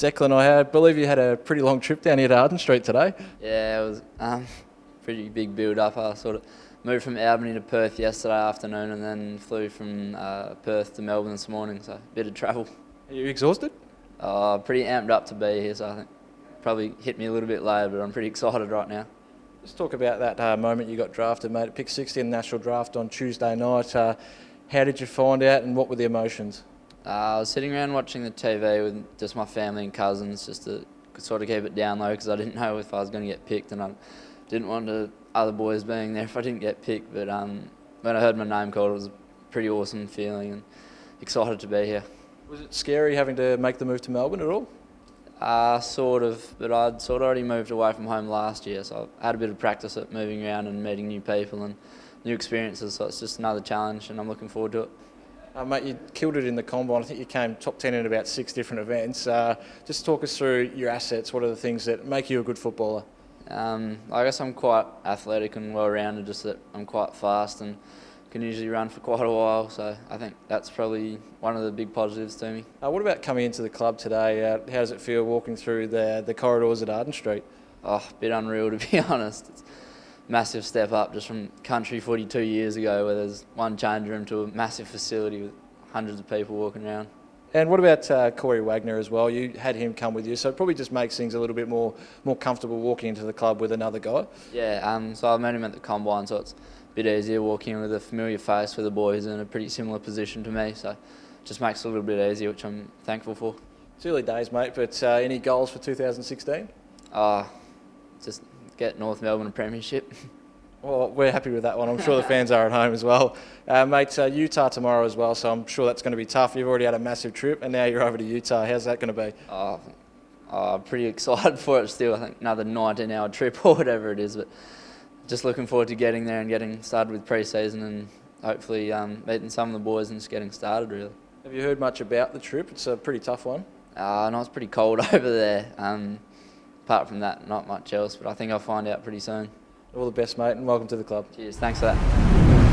Declan, I believe you had a pretty long trip down here to Arden Street today. Yeah, it was pretty big build-up. I sort of moved from Albany to Perth yesterday afternoon and then flew from Perth to Melbourne this morning, so a bit of travel. Are you exhausted? Pretty amped up to be here, so I think probably hit me a little bit later, but I'm pretty excited right now. Let's talk about that moment you got drafted, mate. Pick 60 in the national draft on Tuesday night. How did you find out and what were the emotions? I was sitting around watching the TV with just my family and cousins just to sort of keep it down low because I didn't know if I was going to get picked and I didn't want other boys being there if I didn't get picked. But when I heard my name called, it was a pretty awesome feeling and excited to be here. Was it scary having to make the move to Melbourne at all? Sort of, but I'd sort of already moved away from home last year, so I had a bit of practice at moving around and meeting new people and new experiences, so it's just another challenge and I'm looking forward to it. Mate, you killed it in the combine. I think you came top 10 in about 6 different events. Just talk us through your assets. What are the things that make you a good footballer? I guess I'm quite athletic and well-rounded, just that I'm quite fast and can usually run for quite a while, so I think that's probably one of the big positives to me. What about coming into the club today? How does it feel walking through the corridors at Arden Street? A bit unreal to be honest. It's a massive step up just from country footy 2 years ago where there's one change room to a massive facility with hundreds of people walking around. And what about Corey Wagner as well? You had him come with you, so it probably just makes things a little bit more comfortable walking into the club with another guy. Yeah, so I met him at the combine, so it's a bit easier walking in with a familiar face with a boy who's in a pretty similar position to me, so it just makes it a little bit easier, which I'm thankful for. It's early days, mate, but any goals for 2016? Just get North Melbourne a premiership. Well, we're happy with that one. I'm sure the fans are at home as well. Mate, Utah tomorrow as well, so I'm sure that's going to be tough. You've already had a massive trip and now you're over to Utah. How's that going to be? Pretty excited for it still. I think another 19-hour trip or whatever it is, but just looking forward to getting there and getting started with pre-season and hopefully meeting some of the boys and just getting started really. Have you heard much about the trip? It's a pretty tough one. No, it's pretty cold over there. Apart from that, not much else, but I think I'll find out pretty soon. All the best, mate, and welcome to the club. Cheers, thanks for that.